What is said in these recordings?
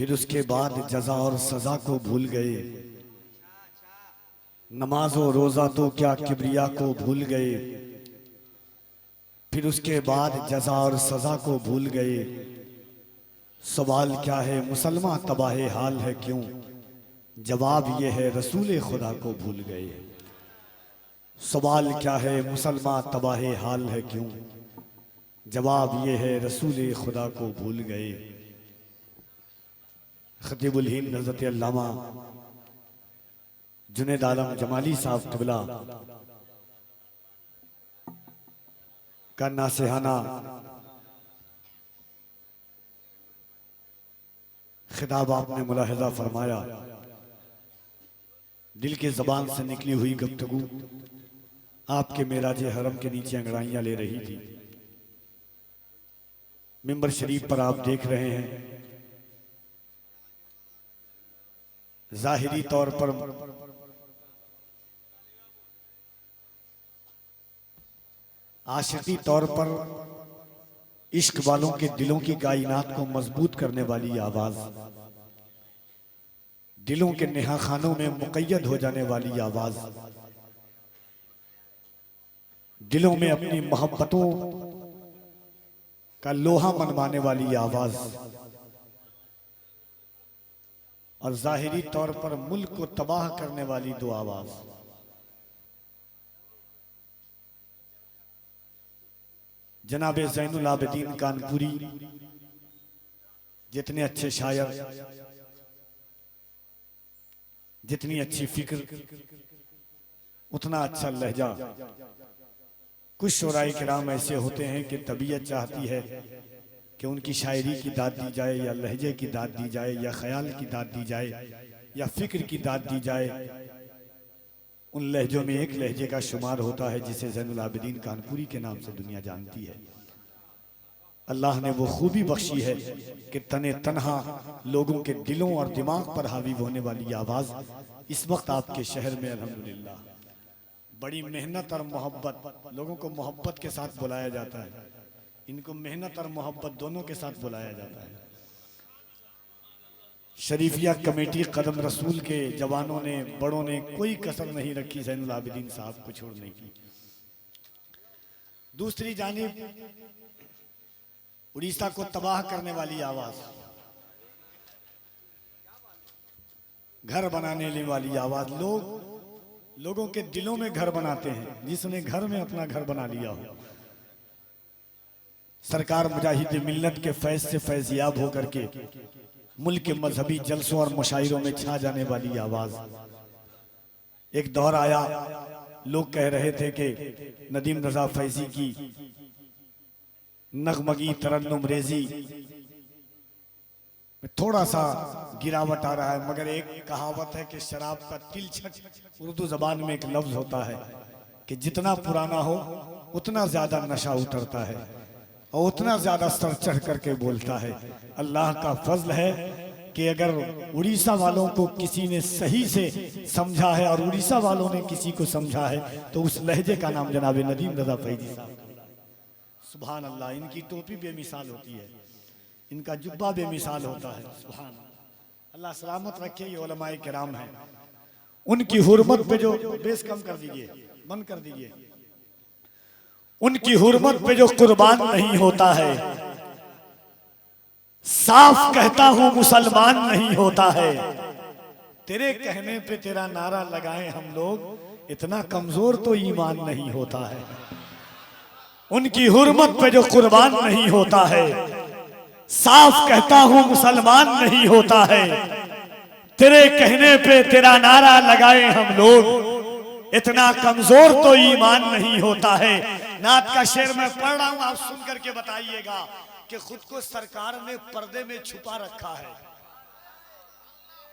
फिर उसके बाद जजा और सजा को भूल गए। नमाज और रोजा तो क्या किबरिया को भूल गए। फिर उसके बाद जजा और सजा को भूल गए। सवाल क्या है मुसलमान तबाह हाल है क्यों? जवाब ये है रसूल खुदा को भूल गए। सवाल क्या है मुसलमान तबाह हाल है क्यों? जवाब ये है रसूल खुदा को भूल गए। खतीबुल हिंद हज़रत अल्लामा जुनैद आलम जमाली साहब क़िबला का नासिहाना खिताब आपने मुलाहिज़ा फरमाया। दिल के ज़बान से निकली हुई गुफ्तगू आपके मेराज हरम के नीचे अंगड़ाइयां ले रही थी। मिंबर शरीफ पर आप देख रहे हैं जाहिरी तौर पर आशिकी तौर पर इश्क वालों के दिलों की कायनात को मजबूत करने वाली आवाज, दिलों के नेहा खानों में मुक़य्यद हो जाने वाली आवाज, दिलों में अपनी मोहब्बतों का लोहा मनवाने वाली आवाज और जाहिरी तौर पर मुल्क को तबाह करने वाली दो आवाज। जनाबे ज़ैनुल आबिदीन कानपुरी जितने अच्छे शायर, जितनी अच्छी फिक्र, उतना अच्छा लहजा। कुछ शोराए किराम ऐसे होते हैं कि तबीयत चाहती है कि उनकी शायरी की दाद दी जाए या लहजे की दाद दी जाए या ख्याल की दाद दी जाए या फिक्र की दाद दी जाए। उन लहजों में एक लहजे का शुमार होता है जिसे ज़ैनुल आबिदीन कानपुरी के नाम से दुनिया जानती है। अल्लाह ने वो खूबी बख्शी है कि तने तन्हा लोगों के दिलों और दिमाग पर हावी होने वाली आवाज़ इस वक्त आपके शहर में अल्हम्दुलिल्लाह बड़ी मेहनत और मोहब्बत, लोगों को मोहब्बत के साथ बुलाया जाता है, इनको मेहनत और मोहब्बत दोनों के साथ बुलाया जाता है। शरीफिया कमेटी कदम रसूल के जवानों ने, बड़ों ने कोई कसर नहीं रखी ज़ैनुल आबिदीन साहब को छोड़ने की। दूसरी जानिब उड़ीसा को तबाह करने वाली आवाज, घर बनाने वाली आवाज। लोगों के दिलों में घर बनाते हैं, जिसने घर में अपना घर बना लिया हो। सरकार मुजाहिद मिल्लत के फैज़ से फैज़याब होकर के मुल्क के मजहबी जलसों और मुशायरों में छा जाने वाली आवाज। एक दौर आया, लोग कह रहे थे कि नदीम रजा फैजी की नगमगी तरन्नुम रेजी में थोड़ा सा गिरावट आ रहा है, मगर एक कहावत है कि शराब का तिलछट उर्दू जबान में एक लफ्ज होता है कि जितना पुराना हो उतना ज्यादा नशा उतरता है और उतना ज्यादा सर चढ़ करके बोलता है। अल्लाह का फजल है कि अगर उड़ीसा वालों को किसी ने सही से समझा है और उड़ीसा वालों ने किसी को समझा है तो उस लहजे का नाम जनाब नदीम रजा फैजी साहब। सुभान अल्लाह, इनकी टोपी बेमिसाल होती है, इनका जुब्बा बेमिसाल होता है। सुभान अल्लाह सलामत रखे। ये उलमाए किराम हैं, उनकी हुर्मत पे जो बेस कम कर दीजिए, बंद कर दीजिए। उनकी हुर्मत पे जो कुर्बान नहीं होता है, साफ कहता हूं मुसलमान नहीं होता है। तेरे कहने पे तेरा नारा लगाए हम लोग, इतना कमजोर तो ईमान नहीं होता है। उनकी हुर्मत पे जो कुर्बान नहीं होता है, साफ कहता हूं मुसलमान नहीं होता है। तेरे कहने पे तेरा नारा लगाए हम लोग, इतना कमजोर तो ईमान नहीं होता है। नात का शेर मैं पढ़ रहा हूं, आप सुन करके बताइएगा कि खुद को सरकार ने पर्दे में छुपा रखा है।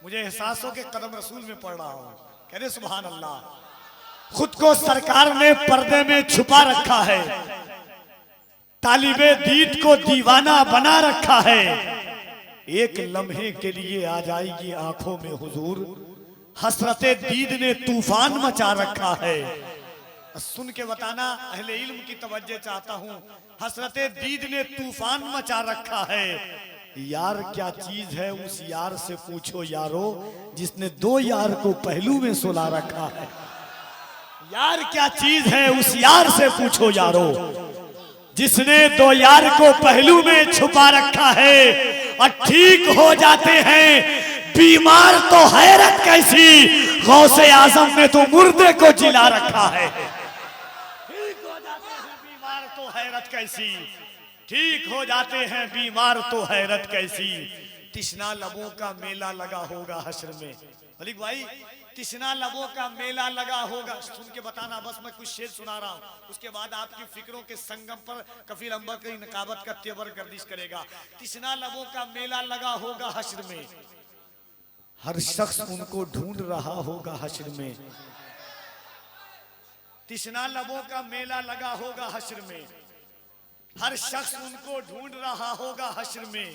मुझे एहसास हो कि कदम रसूल में पढ़ रहा हूं। कह रहे सुभान अल्लाह। खुद को सरकार ने पर्दे में छुपा रखा है, तालिबे दीद को दीवाना बना रखा है। एक लम्हे के लिए आ जाएगी आंखों में हुजूर, हसरते दीद ने तूफान मचा रखा है। सुन के बताना, अहले इल्म की तवज्जो चाहता हूं। हसरते दीद ने तूफान मचा रखा है। यार क्या चीज है उस यार से पूछो यारो, जिसने दो यार को पहलू में सुला रखा है। यार क्या चीज है उस यार से पूछो यारो, जिसने दो यार को पहलू में छुपा रखा है। और ठीक हो जाते हैं बीमार तो हैरत कैसी, गौसे आजम ने तो मुर्दे को जिला रखा है। ठीक हो जाते हैं बीमार तो हैरत कैसी, ठीक हो जाते हैं बीमार तो हैरत कैसी। तिश्ना लबों का मेला लगा होगा हश्र में। मलिक भाई, तिश्ना लबों का मेला लगा होगा। सुन के बताना, बस मैं कुछ शेर सुना रहा हूं, उसके बाद आपकी फिक्रों के संगम पर कफील अंबर की नकाबत का तेवर गर्दिश करेगा। तिश्ना लबों का मेला लगा होगा हश्र में, हर शख्स उनको ढूंढ रहा होगा हश्र में। तिश्ना लबों का मेला लगा होगा हश्र में, हर शख्स उनको ढूंढ रहा होगा हश्र में।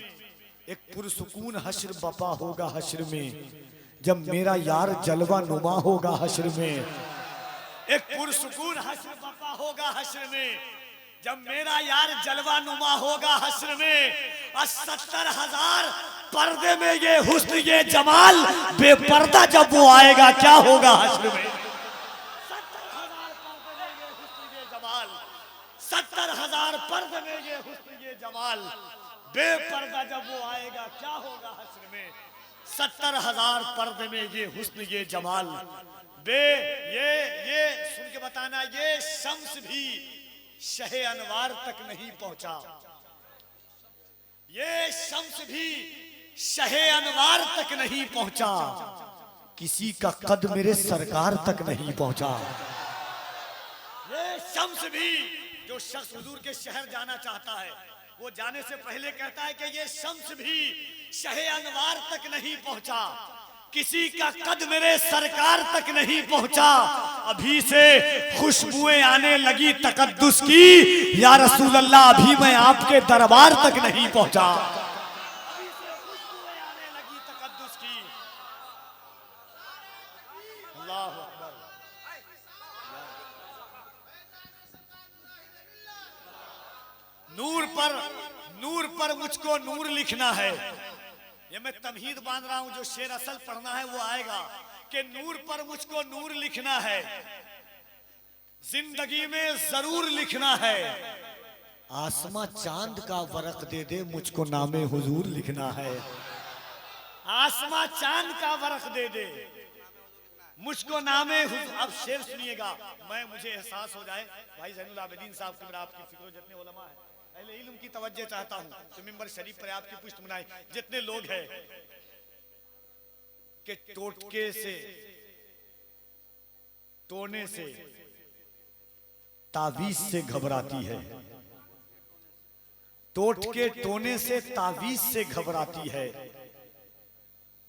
एक पुरसुकून हश्र बपा होगा हश्र में, जब मेरा यार जलवा नुमा होगा हश्र में। एक पुरसुकून हश्र बपा होगा हश्र में, जब मेरा यार जलवा नुमा होगा हश्र में। 70,000 पर्दे में ये हुस्न ये जमाल, बेपर्दा जब वो आएगा क्या होगा हश्र में। 70,000 पर्दे में ये हुस्न ये जमाल, बेपर्दा जब वो आएगा क्या होगा हश्र में। 70,000 पर्दे में ये हुस्न ये जमाल, ये सुन के बताना, ये शम्स भी शहे अनवार तक नहीं पहुंचा। ये शम्स भी शहे अनवार तक नहीं पहुंचा, किसी का कद मेरे सरकार तक नहीं पहुंचा। ये शम्स भी, जो शख्स हुजूर के शहर जाना चाहता है, वो जाने से पहले कहता है कि ये शम्स भी शहे अनवार तक नहीं पहुंचा, किसी का कद मेरे सरकार तक नहीं पहुंचा। अभी से खुशबुएं आने लगी तकद्दुस की, या रसूल अल्लाह अभी मैं आपके दरबार तक नहीं पहुंचा। अभी से खुशबुएं आने लगी तकद्दुस की। अल्लाह अकबर। नूर पर मुझको नूर लिखना है। ये मैं तमहीद बांध रहा हूं, जो शेर असल पढ़ना है वो आएगा कि नूर पर मुझको नूर लिखना है, जिंदगी में जरूर लिखना है। आसमां चांद का वरक दे दे, मुझको नामे हुजूर लिखना है। आसमां चांद का वरक दे दे, मुझको नामे हुजूर। अब शेर सुनिएगा, मुझे एहसास हो जाए भाई ज़ैनुल आबिदीन साहब की, मेरा आपकी फिक्र जितने उलमा है अहले इल्म की तवज्जो चाहता हूं तो मिंबर शरीफ पर आपकी पुष्ट मनाए। जितने लोग हैं कि टोटके से टोने से तावीज से घबराती है, टोटके टोने से तावीज से घबराती है,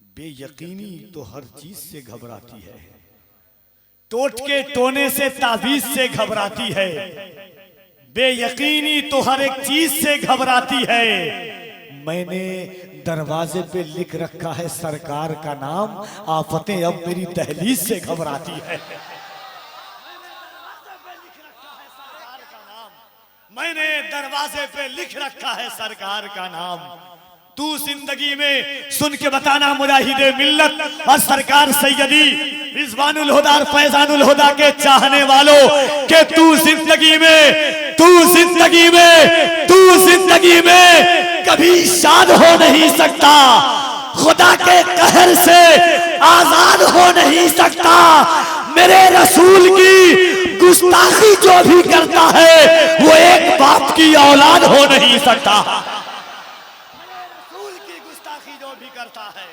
बेयकीनी तो हर चीज से घबराती है। टोटके टोने से तावीज से घबराती है, बेयकीनी तो हर एक चीज से घबराती है। मैंने दरवाजे पे लिख रखा है सरकार का नाम, आफतें अब मेरी दहलीज से घबराती है। मैंने दरवाजे पे लिख रखा है सरकार का नाम। तू जिंदगी में सुन के बताना मुजाहिदे मिल्लत और सरकार सैयदी रिजवानुल हुदा और फैजानुल हुदा के चाहने वालों के तू जिंदगी में कभी शाद हो नहीं सकता, खुदा के कहर से आजाद हो नहीं सकता। मेरे रसूल की गुस्ताखी जो भी करता है वो एक बाप की औलाद हो नहीं सकता। मेरे रसूल की गुस्ताखी जो भी करता है,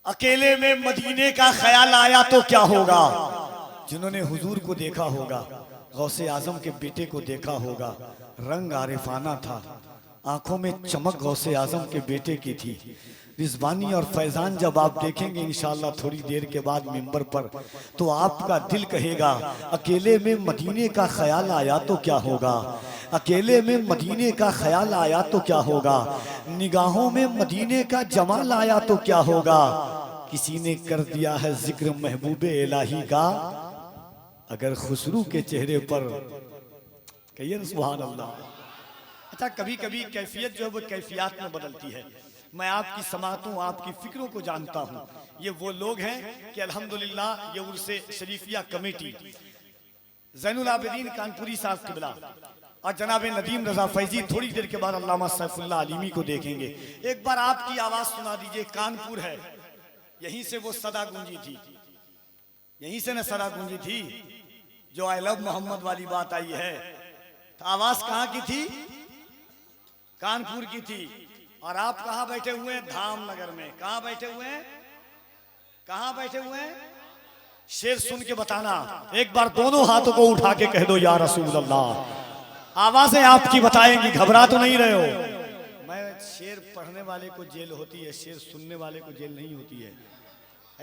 अकेले में मदीने का ख्याल आया तो क्या होगा। जिन्होंने हुजूर को देखा होगा, गौसे आजम के बेटे को देखा होगा, रंग आरिफाना था, आंखों में चमक गौसे आजम के बेटे की थी। रिजवानी और फैजान जब आप देखेंगे इंशाअल्लाह थोड़ी देर के बाद मिंबर पर, तो आपका दिल कहेगा अकेले में मदीने का ख्याल आया तो क्या होगा, अकेले में मदीने का ख्याल आया तो क्या होगा, निगाहों में मदीने का जमाल आया तो क्या होगा। किसी ने कर दिया है जिक्र महबूबे इलाही का, अगर खुसरू के चेहरे पर, कहिए ना सुभान अल्लाह। अच्छा, कभी कभी कैफियत जो है वो कैफियत में बदलती है। मैं आपकी समातों, आपकी फिक्रों को जानता हूँ। ये वो लोग हैं कि अल्हम्दुलिल्लाह ये उर्से शरीफिया कमेटी ज़ैनुल आबिदीन कानपुरी साहब किबला और जनाब नदीम रजा फैजी थोड़ी देर के बाद अल्लामा सैफुल्लाह अलीमी को देखेंगे। एक बार आपकी आवाज सुना दीजिए। कानपुर है, यहीं से वो सदा गूंजी थी, यहीं से न सदा गूंजी थी जो आई लव मोहम्मद वाली बात आई है। तो आवाज कहाँ की थी? कानपुर की थी। और आप कहाँ बैठे हुए हैं? धामनगर में। कहाँ बैठे हुए हैं? कहाँ बैठे हुए हैं? शेर सुन के बताना। एक बार दोनों हाथों को उठा के कह दो या रसूल अल्लाह। आवाजें आपकी बताएंगी, घबरा तो नहीं रहे हो। मैं शेर पढ़ने वाले को जेल होती है, शेर सुनने वाले को जेल नहीं होती है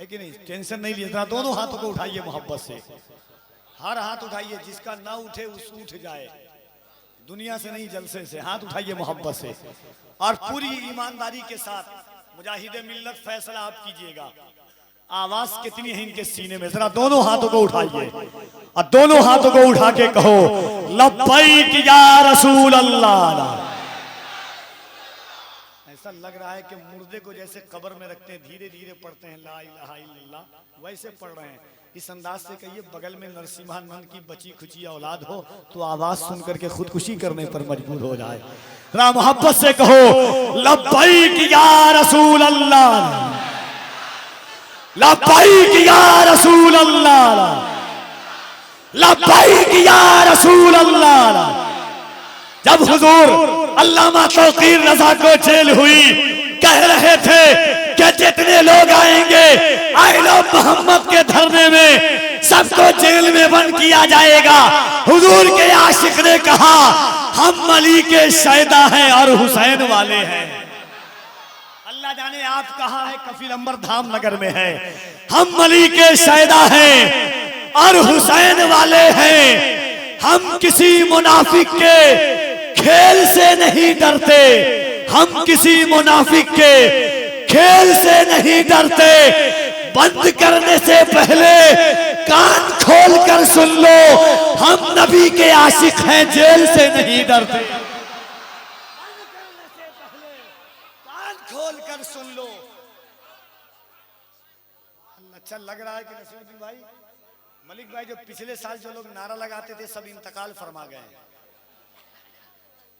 कि नहीं? टेंशन नहीं लीजिए। दोनों हाथों को उठाइए मोहब्बत से, हर हाथ उठाइए, जिसका ना उठे उस उठ जाए। दुनिया से नहीं, जलसे से हाथ उठाइए मोहब्बत से और पूरी ईमानदारी के साथ मुजाहिदे मिल्लत फैसला आप कीजिएगा। आवाज कितनी है इनके सीने में, जरा दोनों हाथों को उठाइए और दोनों हाथों को उठा के कहो लब्बैक या रसूल अल्लाह। ऐसा लग रहा है कि मुर्दे को जैसे कब्र में रखते हैं, धीरे धीरे पढ़ते हैं ला इलाहा इल्लल्लाह, वैसे पढ़ रहे हैं। इस अंदाज से कहिए बगल में नरसिम्हा नंद की बची खुची औलाद हो तो आवाज सुन करके खुदकुशी करने पर मजबूर हो जाए। जरा मोहब्बत से कहो लब्बैक या रसूल अल्लाह, लब्बैक या रसूल अल्लाह, लब्बैक या रसूल अल्लाह। जब हुजूर अल्लामा तौकीर रजा को जेल हुई, कह रहे थे कि जितने लोग आएंगे आई लव मोहम्मद के धरने में सबको जेल में बंद किया जाएगा। हुजूर के आशिक ने कहा हम अली के शैदा हैं और हुसैन वाले हैं। अल्लाह जाने आप कहाँ है, कफील अंबर धामनगर में है। हम अली के शैदा हैं और हुसैन वाले हैं। हम किसी मुनाफिक के खेल से नहीं डरते, हम किसी मुनाफिक के खेल से नहीं डरते। बंद करने से पहले कान खोल कर सुन लो, हम नबी के आशिक हैं, जेल से नहीं डरते। बंद करने से पहले कान खोल कर सुन लो। अच्छा लग रहा है कि नसीरुद्दीन भाई, मलिक भाई, जो पिछले साल जो लोग नारा लगाते थे सब इंतकाल फरमा गए।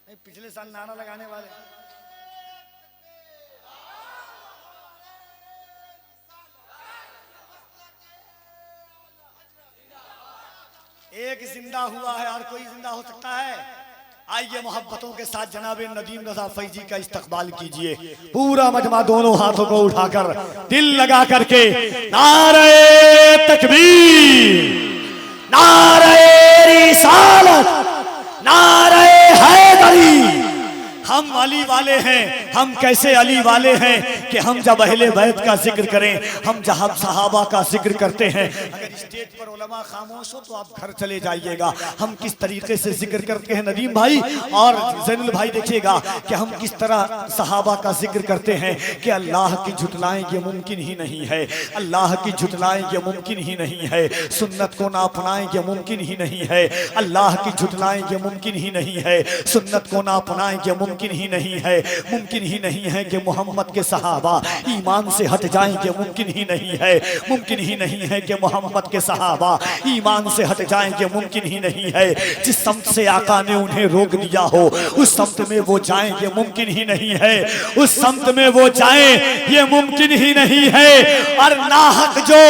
नहीं, पिछले साल नारा लगाने वाले एक जिंदा हुआ है और कोई जिंदा हो सकता है। आइए मोहब्बतों के साथ जनाबे नदीम रजा फैजी का इस्तकबाल कीजिए। पूरा मजमा दोनों हाथों को उठाकर दिल लगा करके नारे तकबीर, नारे रिसालत, नारे हैदरी। हम अली वाले हैं। हम कैसे अली वाले हैं कि हम जब अहले बैत का जिक्र करें, हम जब सहाबा का जिक्र करते हैं, अगर स्टेज पर उलमा खामोश हो तो आप घर चले जाइएगा। हम किस तरीके से जिक्र करते हैं नदीम भाई और ज़ैनुल भाई, देखिएगा कि हम किस तरह सहाबा का जिक्र करते हैं कि अल्लाह की झुटलाएं ये मुमकिन ही नहीं है, अल्लाह की झुटलाएं ये मुमकिन ही नहीं है, सुन्नत को ना अपनाएं ये मुमकिन ही नहीं है, अल्लाह की झुटलाएं ये मुमकिन ही नहीं है, सुन्नत को ना अपनाएं ये मुमकिन ही नहीं है, मुमकिन ही नहीं है कि मोहम्मद के सहाबा ईमान से हट जाएं, ये मुमकिन ही नहीं है, मुमकिन ही नहीं है कि मोहम्मद के सहाबा ईमान से हट जाएं, ये मुमकिन ही नहीं है। जिस समत से आका ने उन्हें रोक दिया हो उस समत में वो जाएं, ये मुमकिन ही नहीं है, उस समत में वो जाएं, ये मुमकिन ही नहीं है। और नाहक जो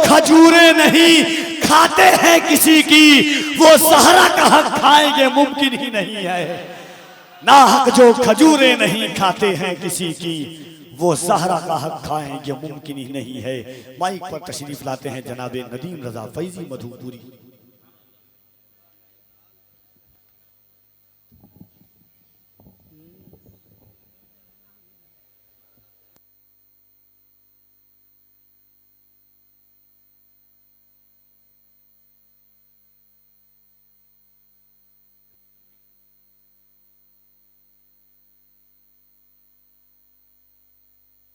खजूरें नहीं खाते हैं किसी की, वो सहरा का हक खाएंगे, मुमकिन ही नहीं है। नाहक जो खजूरें नहीं खाते हैं किसी की, वो सहरा का हक खाएंगे, मुमकिन ही नहीं है। माइक पर तशरीफ लाते हैं जनाबे नदीम रजा फैजी मधुपुरी।